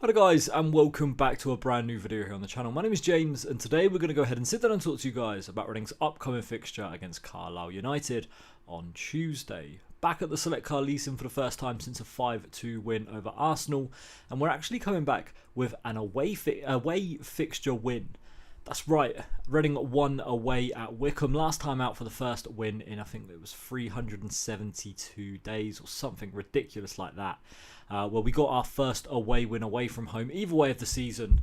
Hi guys, and welcome back to a brand new video here on the channel. My name is James, and today we're going to go ahead and sit down and talk to you guys about Reading's upcoming fixture against Carlisle United on Tuesday. Back at the Select Carlisle for the first time since a 5-2 win over Arsenal, and we're actually coming back with an away fixture win. That's right, Reading won away at Wycombe last time out for the first win in, I think it was 372 days or something ridiculous like that. Well, we got our first away win away from home, either way of the season.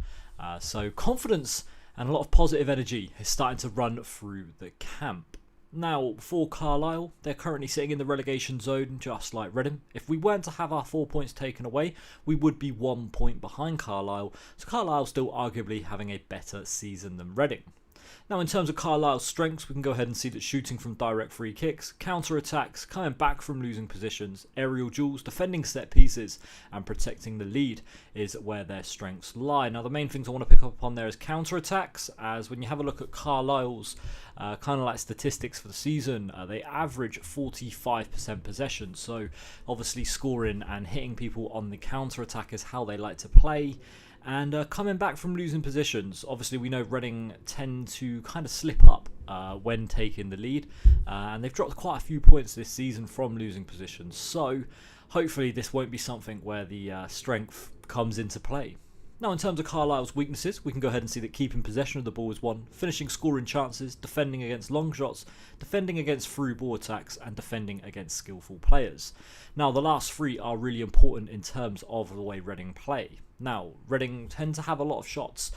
So confidence and a lot of positive energy is starting to run through the camp. Now, for Carlisle, they're currently sitting in the relegation zone, just like Reading. If we weren't to have our 4 points taken away, we would be 1 point behind Carlisle. So Carlisle still arguably having a better season than Reading. Now, in terms of Carlisle's strengths, we can go ahead and see that shooting from direct free kicks, counter-attacks, coming back from losing positions, aerial duels, defending set pieces, and protecting the lead is where their strengths lie. Now, the main things I want to pick up on there is counter-attacks, as when you have a look at Carlisle's kind of like statistics for the season, they average 45% possession. So, obviously, scoring and hitting people on the counter-attack is how they like to play. And coming back from losing positions, obviously we know Reading tend to kind of slip up when taking the lead. And they've dropped quite a few points this season from losing positions. So hopefully this won't be something where the strength comes into play. Now, in terms of Carlisle's weaknesses, we can go ahead and see that keeping possession of the ball is one, finishing scoring chances, defending against long shots, defending against through ball attacks, and defending against skillful players. Now, the last three are really important in terms of the way Reading play. Now, Reading tend to have a lot of shots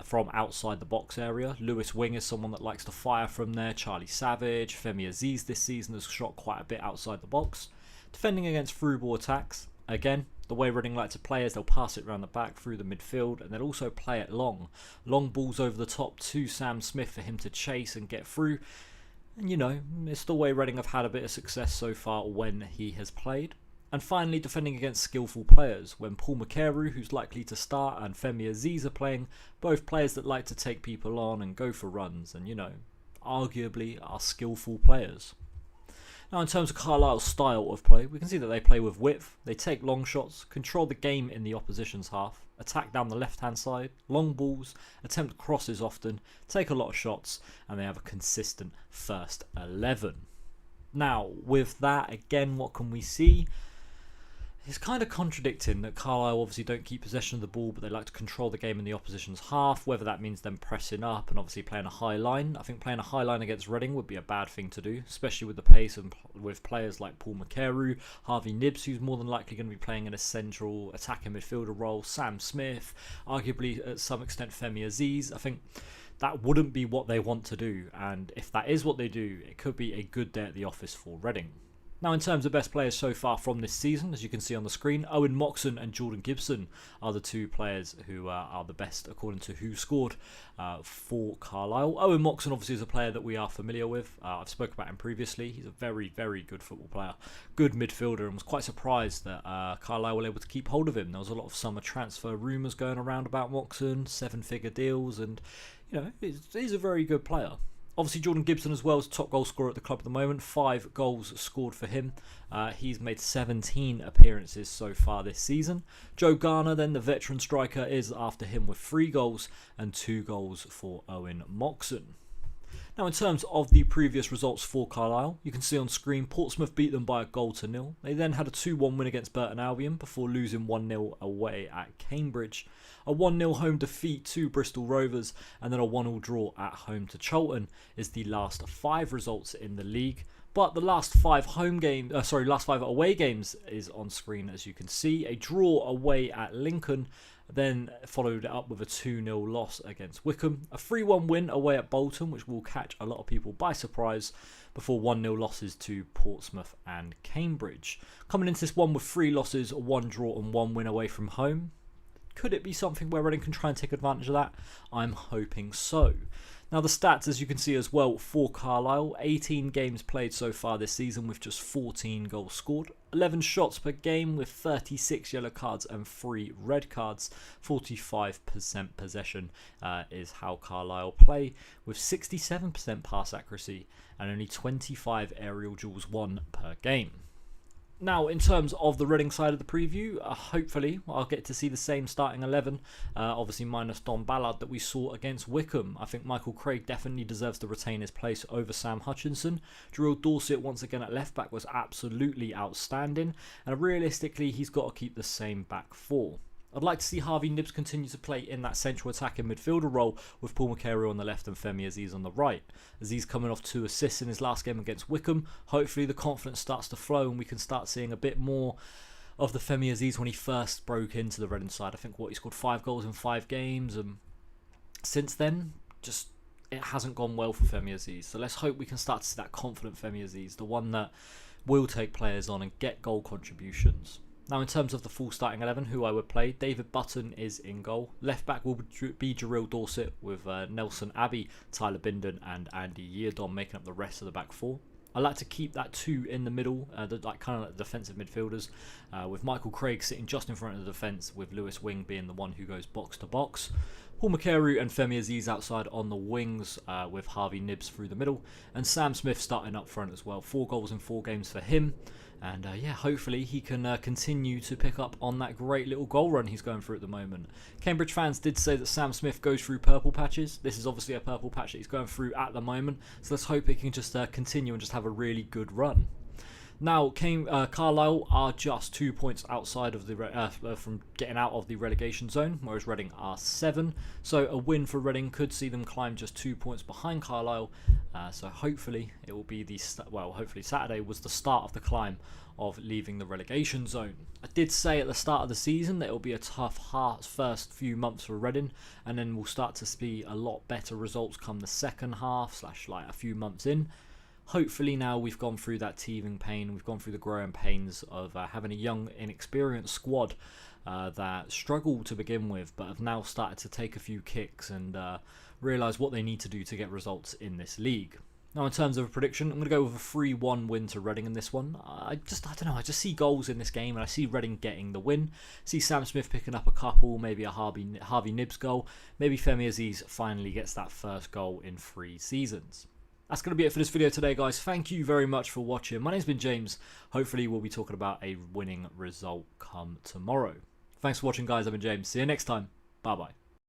from outside the box area. Lewis Wing is someone that likes to fire from there. Charlie Savage, Femi Aziz this season has shot quite a bit outside the box. Defending against through ball attacks, again, the way Reading like to play is they'll pass it around the back through the midfield, and they'll also play it long. Long balls over the top to Sam Smith for him to chase and get through. And you know, it's the way Reading have had a bit of success so far when he has played. And finally, defending against skillful players. When Paul McCarroll, who's likely to start, and Femi Aziz are playing, both players that like to take people on and go for runs and, you know, arguably are skillful players. Now, in terms of Carlisle's style of play, we can see that they play with width, they take long shots, control the game in the opposition's half, attack down the left-hand side, long balls, attempt crosses often, take a lot of shots, and they have a consistent first 11. Now, with that, again, what can we see? It's kind of contradicting that Carlisle obviously don't keep possession of the ball, but they like to control the game in the opposition's half, whether that means them pressing up and obviously playing a high line. I think playing a high line against Reading would be a bad thing to do, especially with the pace and with players like Paul McCarroll, Harvey Nibbs, who's more than likely going to be playing in a central attacking midfielder role, Sam Smith, arguably at some extent Femi Aziz. I think that wouldn't be what they want to do, and if that is what they do, it could be a good day at the office for Reading. Now, in terms of best players so far from this season, as you can see on the screen, Owen Moxon and Jordan Gibson are the two players who are the best according to who scored for Carlisle. Owen Moxon obviously is a player that we are familiar with. I've spoken about him previously. He's a very, very good football player, good midfielder, and was quite surprised that Carlisle were able to keep hold of him. There was a lot of summer transfer rumours going around about Moxon, 7-figure deals, and you know, he's a very good player. Obviously, Jordan Gibson as well is top goal scorer at the club at the moment. 5 goals scored for him. He's made 17 appearances so far this season. Joe Garner, then the veteran striker, is after him with 3 goals and 2 goals for Owen Moxon. Now, in terms of the previous results for Carlisle, you can see on screen Portsmouth beat them by 1-0. They then had a 2-1 win against Burton Albion before losing 1-0 away at Cambridge. A 1-0 home defeat to Bristol Rovers, and then a 1-1 draw at home to Charlton is the last 5 results in the league. But the last 5 away games is on screen, as you can see. A draw away at Lincoln, then followed it up with a 2-0 loss against Wycombe. A 3-1 win away at Bolton, which will catch a lot of people by surprise, before 1-0 losses to Portsmouth and Cambridge. Coming into this one with 3 losses, 1 draw and 1 win away from home. Could it be something where Reading can try and take advantage of that? I'm hoping so. Now, the stats, as you can see as well, for Carlisle, 18 games played so far this season with just 14 goals scored, 11 shots per game with 36 yellow cards and 3 red cards. 45% possession is how Carlisle play, with 67% pass accuracy and only 25 aerial duels won per game. Now, in terms of the Reading side of the preview, hopefully I'll get to see the same starting 11, obviously minus Don Ballard, that we saw against Wycombe. I think Michael Craig definitely deserves to retain his place over Sam Hutchinson. Gerald Dorset, once again at left back, was absolutely outstanding, and realistically he's got to keep the same back four. I'd like to see Harvey Nibbs continue to play in that central attacking midfielder role with Paul McCary on the left and Femi Aziz on the right. Aziz coming off 2 assists in his last game against Wycombe. Hopefully the confidence starts to flow and we can start seeing a bit more of the Femi Aziz when he first broke into the Reading side. I think he scored 5 goals in 5 games, and since then just it hasn't gone well for Femi Aziz. So let's hope we can start to see that confident Femi Aziz, the one that will take players on and get goal contributions. Now, in terms of the full starting 11, who I would play, David Button is in goal. Left back will be Gerald Dorset with Nelson Abbey, Tyler Bindon and Andy Yeardon making up the rest of the back four. I like to keep that 2 in the middle, kind of like defensive midfielders, with Michael Craig sitting just in front of the defence, with Lewis Wing being the one who goes box to box. Paul McCary and Femi Aziz outside on the wings, with Harvey Nibbs through the middle, and Sam Smith starting up front as well. 4 goals in 4 games for him. And yeah, hopefully he can continue to pick up on that great little goal run he's going through at the moment. Cambridge fans did say that Sam Smith goes through purple patches. This is obviously a purple patch that he's going through at the moment. So let's hope he can just continue and just have a really good run. Now, Carlisle are just 2 points outside of the from getting out of the relegation zone, whereas Reading are 7. So a win for Reading could see them climb just 2 points behind Carlisle. So hopefully it will be hopefully Saturday was the start of the climb of leaving the relegation zone. I did say at the start of the season that it will be a tough first few months for Reading, and then we'll start to see a lot better results come the second half / like a few months in. Hopefully now we've gone through that teething pain, we've gone through the growing pains of having a young, inexperienced squad that struggled to begin with, but have now started to take a few kicks and realise what they need to do to get results in this league. Now, in terms of a prediction, I'm going to go with a 3-1 win to Reading in this one. I don't know, I just see goals in this game, and I see Reading getting the win. See Sam Smith picking up a couple, maybe a Harvey Nibbs goal, maybe Femi Aziz finally gets that first goal in 3 seasons. That's going to be it for this video today, guys. Thank you very much for watching. My name's been James. Hopefully we'll be talking about a winning result come tomorrow. Thanks for watching, guys. I've been James. See you next time. Bye-bye.